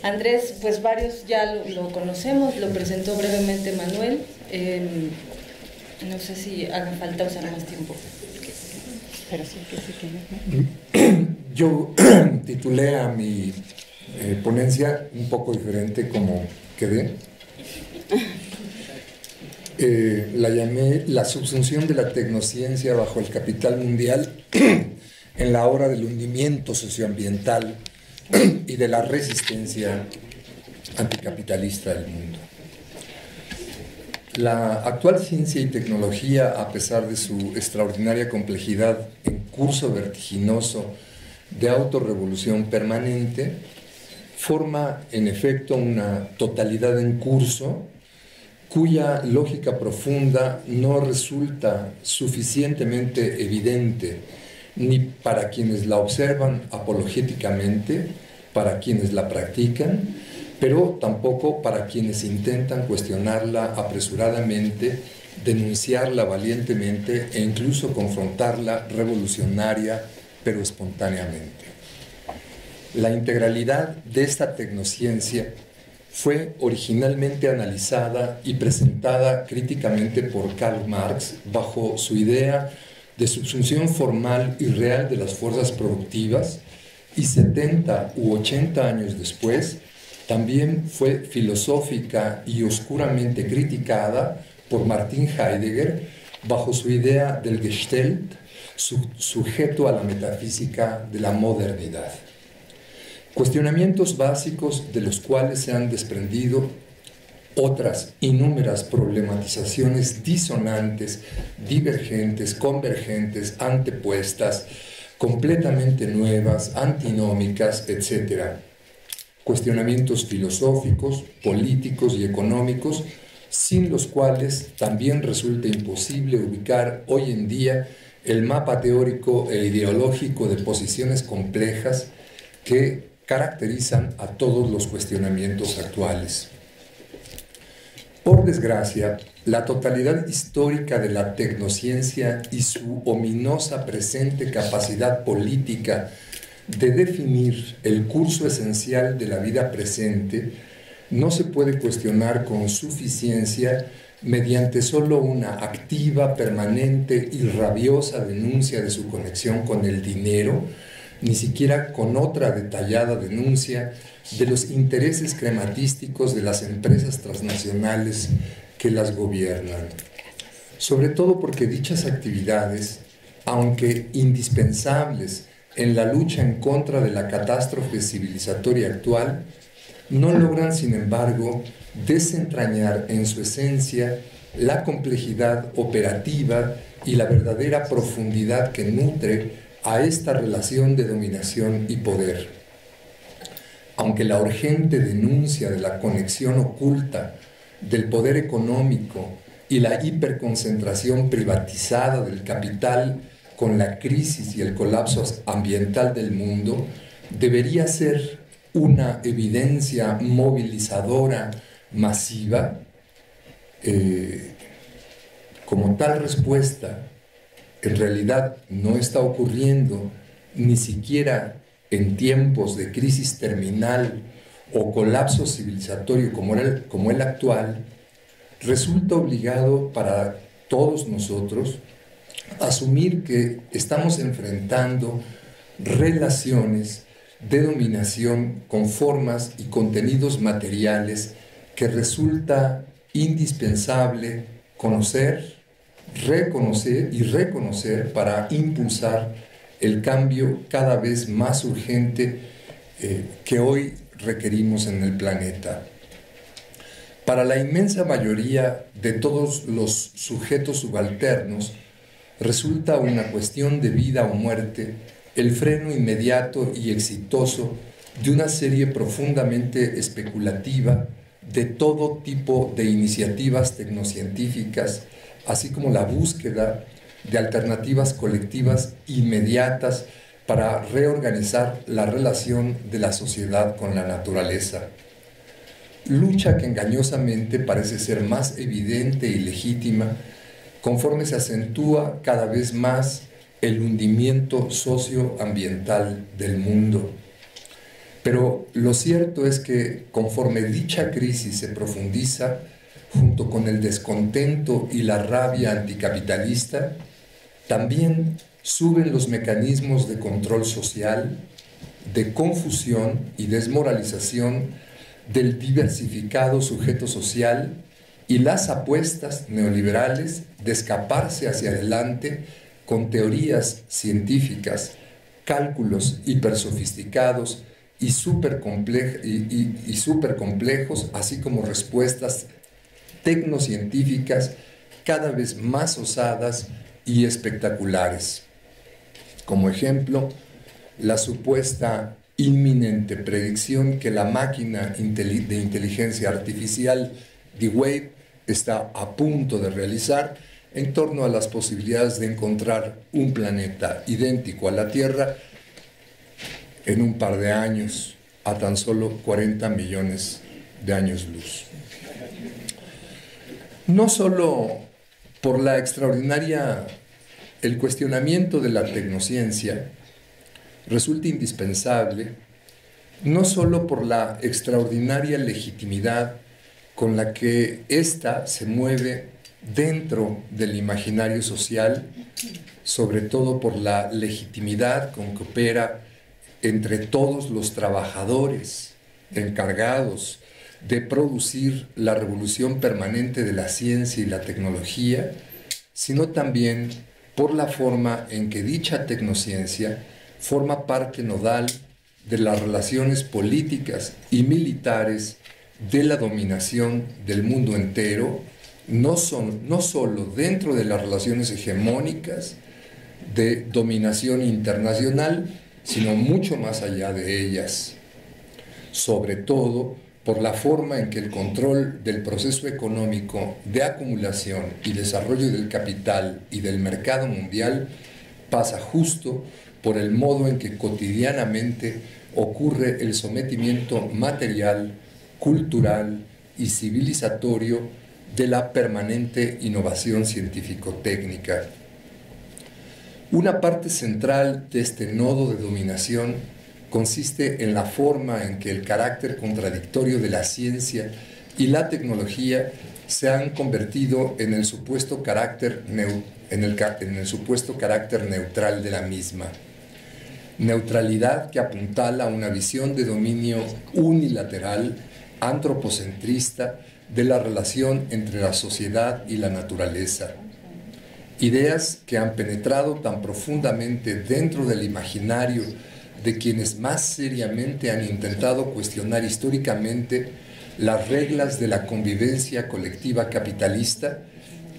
Andrés, pues varios ya lo conocemos, lo presentó brevemente Manuel. No sé si haga falta usar más tiempo. Pero sí que Yo titulé a mi ponencia un poco diferente como quedé. La llamé La subsunción de la tecnociencia bajo el capital mundial en la hora del hundimiento socioambiental y de la resistencia anticapitalista del mundo. La actual ciencia y tecnología, a pesar de su extraordinaria complejidad en curso vertiginoso de autorrevolución permanente, forma en efecto una totalidad en curso cuya lógica profunda no resulta suficientemente evidente ni para quienes la observan apologéticamente, para quienes la practican, pero tampoco para quienes intentan cuestionarla apresuradamente, denunciarla valientemente e incluso confrontarla revolucionaria, pero espontáneamente. La integralidad de esta tecnociencia fue originalmente analizada y presentada críticamente por Karl Marx bajo su idea de subsunción formal y real de las fuerzas productivas, y 70 u 80 años después también fue filosófica y oscuramente criticada por Martin Heidegger bajo su idea del Gestalt, sujeto a la metafísica de la modernidad. Cuestionamientos básicos de los cuales se han desprendido otras innúmeras problematizaciones disonantes, divergentes, convergentes, antepuestas, completamente nuevas, antinómicas, etc. Cuestionamientos filosóficos, políticos y económicos, sin los cuales también resulta imposible ubicar hoy en día el mapa teórico e ideológico de posiciones complejas que caracterizan a todos los cuestionamientos actuales. Por desgracia, la totalidad histórica de la tecnociencia y su ominosa presente capacidad política de definir el curso esencial de la vida presente no se puede cuestionar con suficiencia mediante solo una activa, permanente y rabiosa denuncia de su conexión con el dinero, ni siquiera con otra detallada denuncia de los intereses crematísticos de las empresas transnacionales que las gobiernan. Sobre todo porque dichas actividades, aunque indispensables en la lucha en contra de la catástrofe civilizatoria actual, no logran, sin embargo, desentrañar en su esencia la complejidad operativa y la verdadera profundidad que nutre a esta relación de dominación y poder. Aunque la urgente denuncia de la conexión oculta del poder económico y la hiperconcentración privatizada del capital con la crisis y el colapso ambiental del mundo debería ser una evidencia movilizadora masiva, como tal respuesta en realidad no está ocurriendo ni siquiera en tiempos de crisis terminal o colapso civilizatorio como el actual, resulta obligado para todos nosotros asumir que estamos enfrentando relaciones de dominación con formas y contenidos materiales que resulta indispensable conocer, reconocer y reconocer para impulsar el cambio cada vez más urgente que hoy requerimos en el planeta. Para la inmensa mayoría de todos los sujetos subalternos, resulta una cuestión de vida o muerte el freno inmediato y exitoso de una serie profundamente especulativa de todo tipo de iniciativas tecnocientíficas, así como la búsqueda de alternativas colectivas inmediatas para reorganizar la relación de la sociedad con la naturaleza. Lucha que engañosamente parece ser más evidente y legítima conforme se acentúa cada vez más el hundimiento socioambiental del mundo. Pero lo cierto es que conforme dicha crisis se profundiza, junto con el descontento y la rabia anticapitalista, también suben los mecanismos de control social, de confusión y desmoralización del diversificado sujeto social y las apuestas neoliberales de escaparse hacia adelante con teorías científicas, cálculos hipersofisticados y supercomplejos, así como respuestas tecnocientíficas cada vez más osadas y espectaculares. Como ejemplo, la supuesta inminente predicción que la máquina de inteligencia artificial D-Wave está a punto de realizar en torno a las posibilidades de encontrar un planeta idéntico a la Tierra en un par de años, a tan solo 40 millones de años luz. No solo por la extraordinaria, el cuestionamiento de la tecnociencia resulta indispensable, no solo por la extraordinaria legitimidad con la que ésta se mueve dentro del imaginario social, sobre todo por la legitimidad con que opera entre todos los trabajadores encargados de producir la revolución permanente de la ciencia y la tecnología, sino también por la forma en que dicha tecnociencia forma parte nodal de las relaciones políticas y militares de la dominación del mundo entero, no solo dentro de las relaciones hegemónicas de dominación internacional, sino mucho más allá de ellas, sobre todo por la forma en que el control del proceso económico de acumulación y desarrollo del capital y del mercado mundial pasa justo por el modo en que cotidianamente ocurre el sometimiento material, cultural y civilizatorio de la permanente innovación científico-técnica. Una parte central de este nodo de dominación consiste en la forma en que el carácter contradictorio de la ciencia y la tecnología se han convertido en el supuesto carácter neutral de la misma. Neutralidad que apuntala a una visión de dominio unilateral, antropocentrista, de la relación entre la sociedad y la naturaleza. Ideas que han penetrado tan profundamente dentro del imaginario de quienes más seriamente han intentado cuestionar históricamente las reglas de la convivencia colectiva capitalista,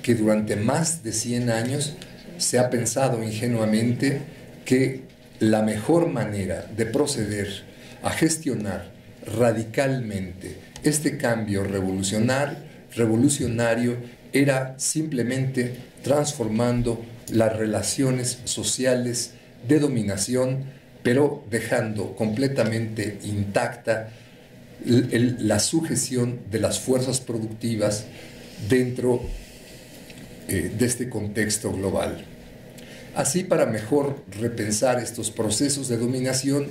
que durante más de 100 años se ha pensado ingenuamente que la mejor manera de proceder a gestionar radicalmente este cambio revolucionario era simplemente transformando las relaciones sociales de dominación, pero dejando completamente intacta la sujeción de las fuerzas productivas dentro de este contexto global. Así, para mejor repensar estos procesos de dominación,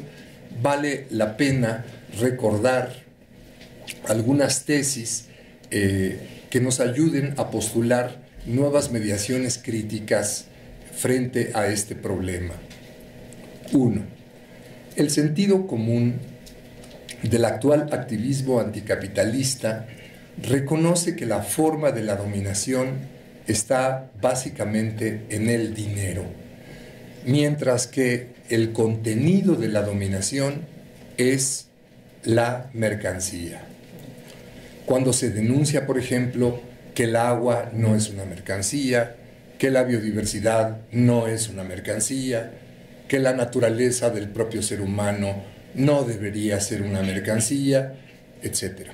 vale la pena recordar algunas tesis que nos ayuden a postular nuevas mediaciones críticas frente a este problema. 1. El sentido común del actual activismo anticapitalista reconoce que la forma de la dominación está básicamente en el dinero, mientras que el contenido de la dominación es la mercancía. Cuando se denuncia, por ejemplo, que el agua no es una mercancía, que la biodiversidad no es una mercancía, que la naturaleza del propio ser humano no debería ser una mercancía, etc.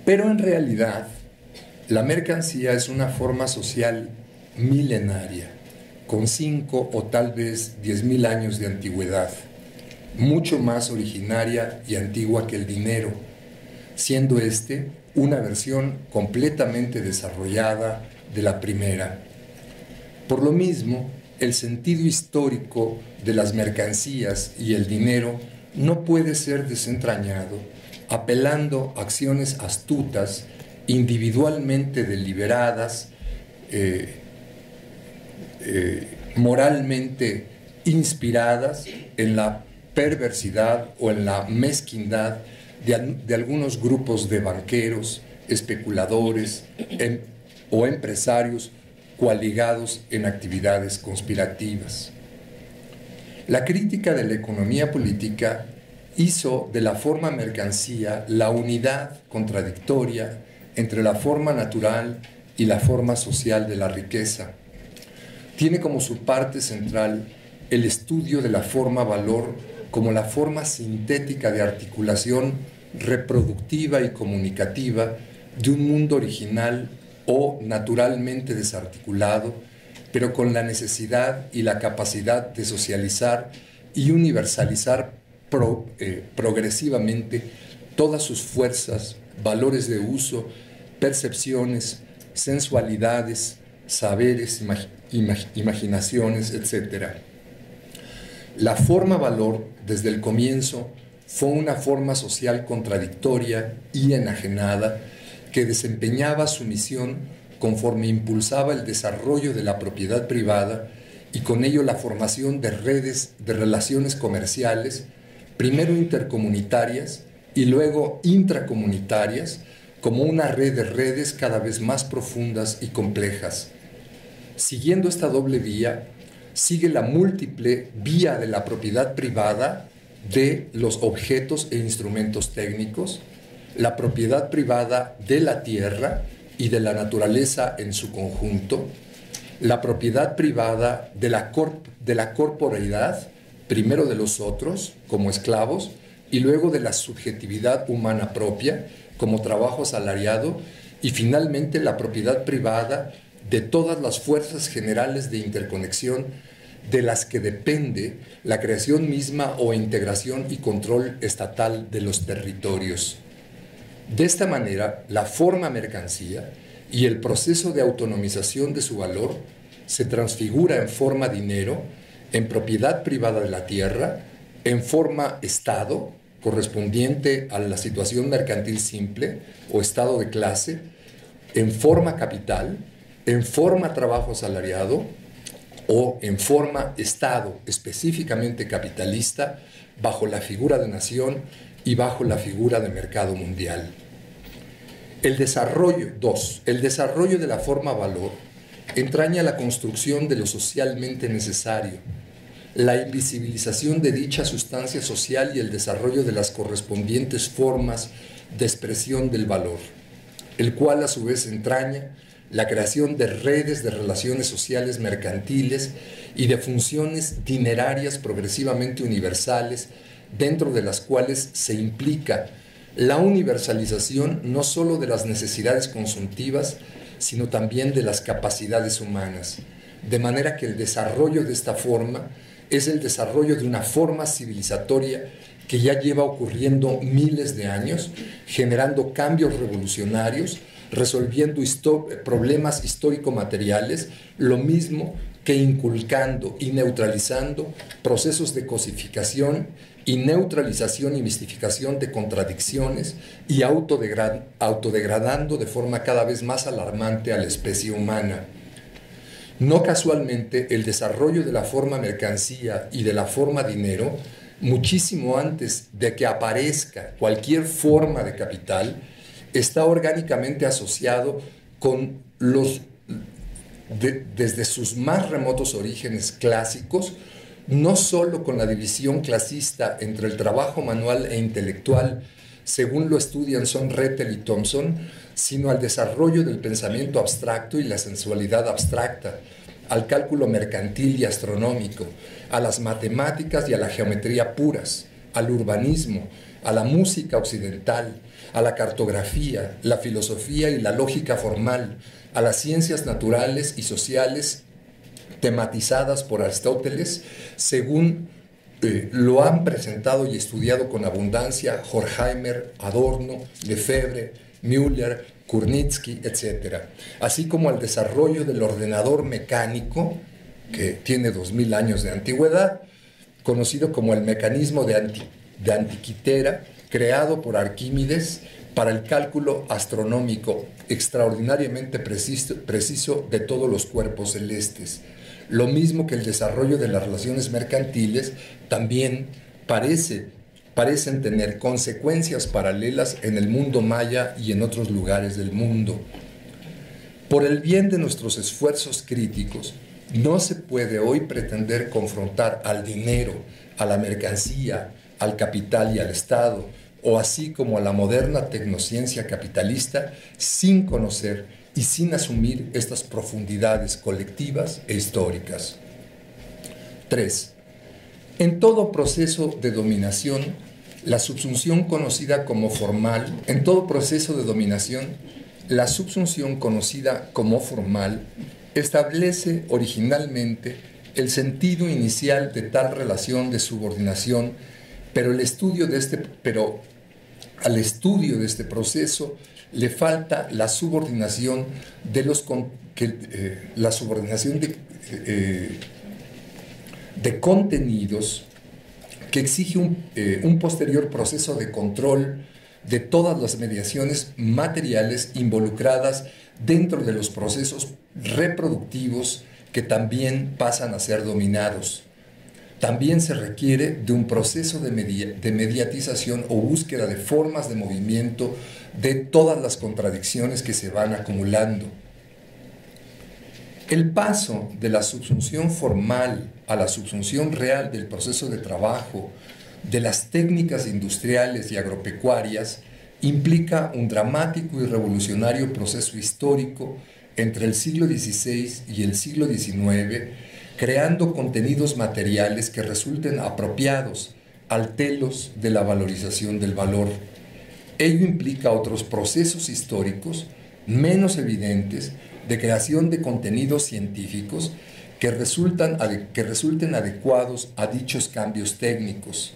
Pero en realidad, la mercancía es una forma social milenaria, con 5 o tal vez 10.000 años de antigüedad, mucho más originaria y antigua que el dinero, siendo este una versión completamente desarrollada de la primera. Por lo mismo, el sentido histórico de las mercancías y el dinero no puede ser desentrañado apelando a acciones astutas, individualmente deliberadas, moralmente inspiradas en la perversidad o en la mezquindad de algunos grupos de banqueros, especuladores o empresarios coaligados en actividades conspirativas. La crítica de la economía política hizo de la forma mercancía la unidad contradictoria entre la forma natural y la forma social de la riqueza. Tiene como su parte central el estudio de la forma valor como la forma sintética de articulación reproductiva y comunicativa de un mundo original o naturalmente desarticulado, pero con la necesidad y la capacidad de socializar y universalizar progresivamente todas sus fuerzas, valores de uso, percepciones, sensualidades, saberes, imaginaciones, etc. La forma valor, desde el comienzo, fue una forma social contradictoria y enajenada que desempeñaba su misión conforme impulsaba el desarrollo de la propiedad privada y con ello la formación de redes de relaciones comerciales, primero intercomunitarias y luego intracomunitarias, como una red de redes cada vez más profundas y complejas. Siguiendo esta doble vía, sigue la múltiple vía de la propiedad privada de los objetos e instrumentos técnicos, la propiedad privada de la tierra y de la naturaleza en su conjunto, la propiedad privada de la corporeidad, primero de los otros, como esclavos, y luego de la subjetividad humana propia, como trabajo asalariado, y finalmente la propiedad privada de todas las fuerzas generales de interconexión de las que depende la creación misma o integración y control estatal de los territorios. De esta manera, la forma mercancía y el proceso de autonomización de su valor se transfigura en forma dinero, en propiedad privada de la tierra, en forma Estado, correspondiente a la situación mercantil simple o estado de clase, en forma capital, en forma trabajo asalariado o en forma Estado específicamente capitalista, bajo la figura de nación y bajo la figura de mercado mundial. El desarrollo de la forma valor entraña la construcción de lo socialmente necesario, la invisibilización de dicha sustancia social y el desarrollo de las correspondientes formas de expresión del valor, el cual a su vez entraña la creación de redes de relaciones sociales mercantiles y de funciones dinerarias progresivamente universales, dentro de las cuales se implica la universalización no solo de las necesidades consuntivas, sino también de las capacidades humanas, de manera que el desarrollo de esta forma es el desarrollo de una forma civilizatoria que ya lleva ocurriendo miles de años, generando cambios revolucionarios, resolviendo problemas histórico-materiales, lo mismo que inculcando y neutralizando procesos de cosificación y neutralización y mistificación de contradicciones y autodegradando de forma cada vez más alarmante a la especie humana. No casualmente, el desarrollo de la forma mercancía y de la forma dinero, muchísimo antes de que aparezca cualquier forma de capital, está orgánicamente asociado con desde sus más remotos orígenes clásicos, no solo con la división clasista entre el trabajo manual e intelectual, según lo estudian Sonrettel y Thompson, sino al desarrollo del pensamiento abstracto y la sensualidad abstracta, al cálculo mercantil y astronómico, a las matemáticas y a la geometría puras, al urbanismo, a la música occidental, a la cartografía, la filosofía y la lógica formal, a las ciencias naturales y sociales tematizadas por Aristóteles, según lo han presentado y estudiado con abundancia Horkheimer, Adorno, Lefebvre, Müller, Kurnitsky, etc., así como al desarrollo del ordenador mecánico, que tiene 2000 años de antigüedad, conocido como el mecanismo de de Antiquitera, creado por Arquímedes para el cálculo astronómico extraordinariamente preciso de todos los cuerpos celestes. Lo mismo que el desarrollo de las relaciones mercantiles también parecen tener consecuencias paralelas en el mundo maya y en otros lugares del mundo. Por el bien de nuestros esfuerzos críticos, no se puede hoy pretender confrontar al dinero, a la mercancía, al capital y al Estado, o así como a la moderna tecnociencia capitalista, sin conocer y sin asumir estas profundidades colectivas e históricas. 3. En todo proceso de dominación, la subsunción conocida como formal, establece originalmente el sentido inicial de tal relación de subordinación, pero al estudio de este proceso le falta la subordinación de contenidos que exige un posterior proceso de control de todas las mediaciones materiales involucradas dentro de los procesos reproductivos que también pasan a ser dominados. También se requiere de un proceso de mediatización o búsqueda de formas de movimiento de todas las contradicciones que se van acumulando. El paso de la subsunción formal a la subsunción real del proceso de trabajo, de las técnicas industriales y agropecuarias, implica un dramático y revolucionario proceso histórico entre el siglo XVI y el siglo XIX, creando contenidos materiales que resulten apropiados al telos de la valorización del valor. Ello implica otros procesos históricos menos evidentes de creación de contenidos científicos que resulten adecuados a dichos cambios técnicos.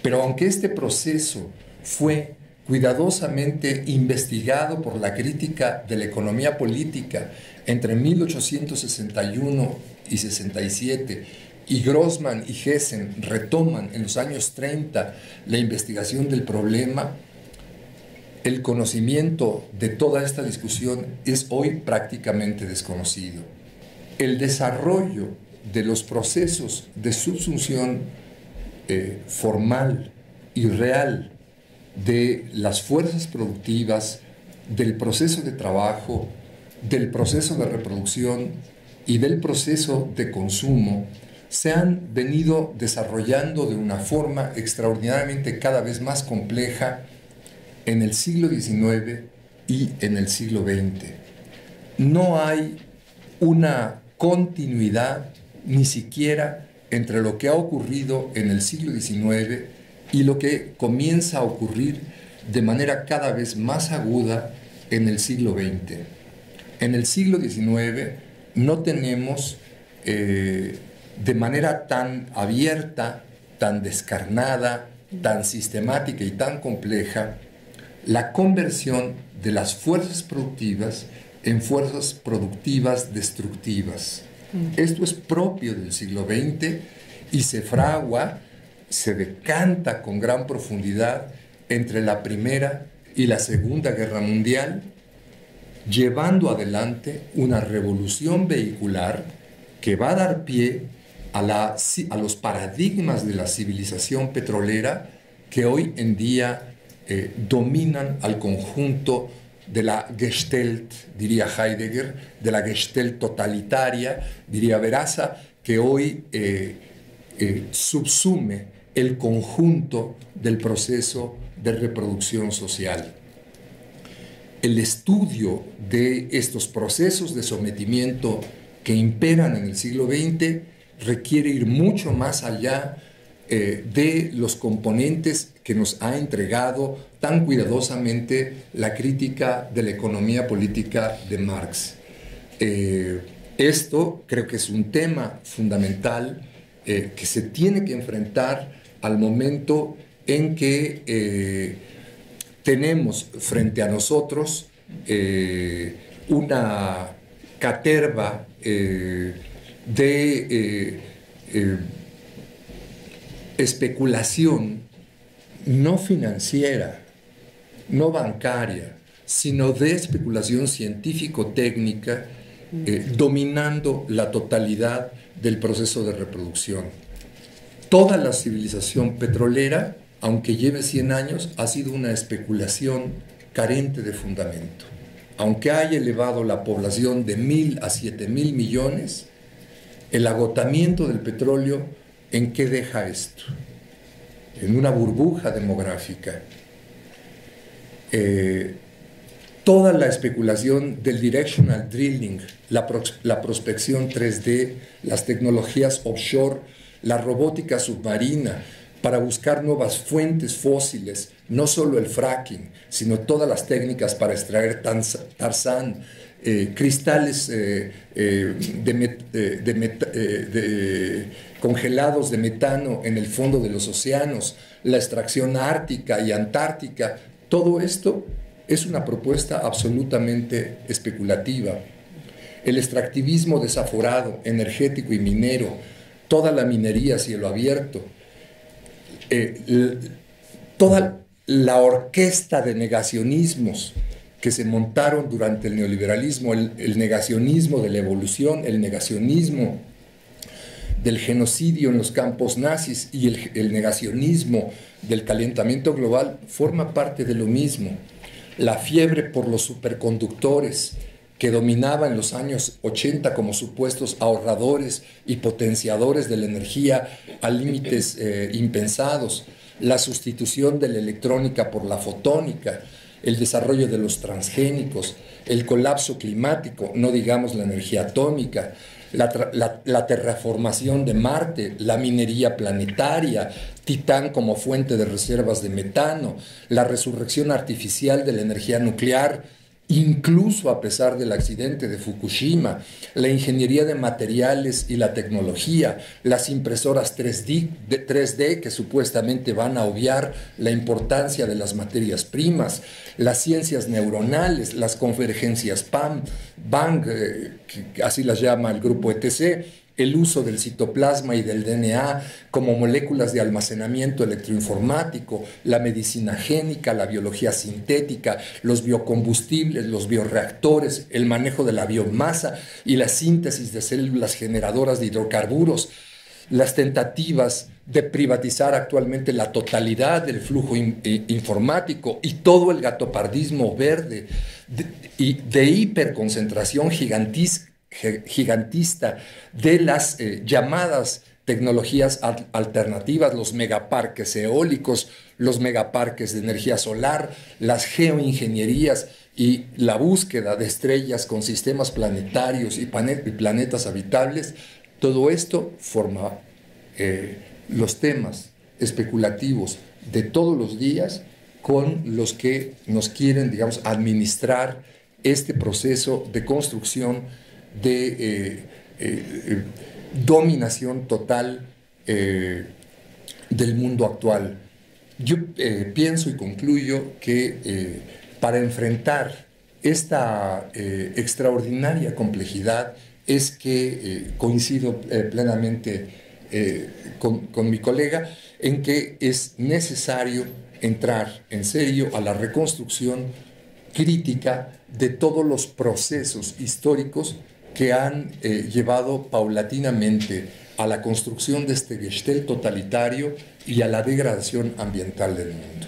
Pero aunque este proceso fue cuidadosamente investigado por la crítica de la economía política entre 1861 y 67, y Grossman y Hessen retoman en los años 30 la investigación del problema, el conocimiento de toda esta discusión es hoy prácticamente desconocido. El desarrollo de los procesos de subsunción formal y real de las fuerzas productivas, del proceso de trabajo, del proceso de reproducción y del proceso de consumo se han venido desarrollando de una forma extraordinariamente cada vez más compleja en el siglo XIX y en el siglo XX. No hay una continuidad ni siquiera entre lo que ha ocurrido en el siglo XIX y lo que comienza a ocurrir de manera cada vez más aguda en el siglo XX. En el siglo XIX no tenemos de manera tan abierta, tan descarnada, tan sistemática y tan compleja la conversión de las fuerzas productivas en fuerzas productivas destructivas. Esto es propio del siglo XX y se fragua, se decanta con gran profundidad entre la Primera y la Segunda Guerra Mundial, llevando adelante una revolución vehicular que va a dar pie a los paradigmas de la civilización petrolera que hoy en día dominan al conjunto de la Gestalt, diría Heidegger, de la Gestalt totalitaria, diría Veraza, que hoy subsume el conjunto del proceso de reproducción social. El estudio de estos procesos de sometimiento que imperan en el siglo XX requiere ir mucho más allá de los componentes que nos ha entregado tan cuidadosamente la crítica de la economía política de Marx. Esto creo que es un tema fundamental que se tiene que enfrentar al momento en que tenemos frente a nosotros una caterva de especulación no financiera, no bancaria, sino de especulación científico-técnica, dominando la totalidad del proceso de reproducción. Toda la civilización petrolera, aunque lleve 100 años, ha sido una especulación carente de fundamento. Aunque haya elevado la población de 1.000 a 7.000 millones, el agotamiento del petróleo, ¿en qué deja esto? En una burbuja demográfica. Toda la especulación del directional drilling, la prospección 3D, las tecnologías offshore, la robótica submarina, para buscar nuevas fuentes fósiles, no solo el fracking, sino todas las técnicas para extraer tarzán, cristales congelados de metano en el fondo de los océanos, la extracción ártica y antártica. Todo esto es una propuesta absolutamente especulativa. El extractivismo desaforado, energético y minero, toda la minería a cielo abierto, toda la orquesta de negacionismos que se montaron durante el neoliberalismo, el negacionismo de la evolución, el negacionismo del genocidio en los campos nazis y el negacionismo del calentamiento global, forma parte de lo mismo. La fiebre por los superconductores que dominaba en los años 80 como supuestos ahorradores y potenciadores de la energía a límites impensados, la sustitución de la electrónica por la fotónica, el desarrollo de los transgénicos, el colapso climático, no digamos la energía atómica, la terraformación de Marte, la minería planetaria, Titán como fuente de reservas de metano, la resurrección artificial de la energía nuclear, incluso a pesar del accidente de Fukushima, la ingeniería de materiales y la tecnología, las impresoras 3D que supuestamente van a obviar la importancia de las materias primas, las ciencias neuronales, las convergencias Bang, así las llama el grupo ETC, el uso del citoplasma y del DNA como moléculas de almacenamiento electroinformático, la medicina génica, la biología sintética, los biocombustibles, los bioreactores, el manejo de la biomasa y la síntesis de células generadoras de hidrocarburos, las tentativas de privatizar actualmente la totalidad del flujo informático y todo el gatopardismo verde y de hiperconcentración gigantista de las llamadas tecnologías alternativas, los megaparques eólicos, los megaparques de energía solar, las geoingenierías y la búsqueda de estrellas con sistemas planetarios y planetas habitables. Todo esto forma los temas especulativos de todos los días con los que nos quieren, digamos, administrar este proceso de construcción de dominación total del mundo actual. Yo pienso y concluyo que para enfrentar esta extraordinaria complejidad es que coincido plenamente con mi colega en que es necesario entrar en serio a la reconstrucción crítica de todos los procesos históricos que han llevado paulatinamente a la construcción de este Gestell totalitario y a la degradación ambiental del mundo.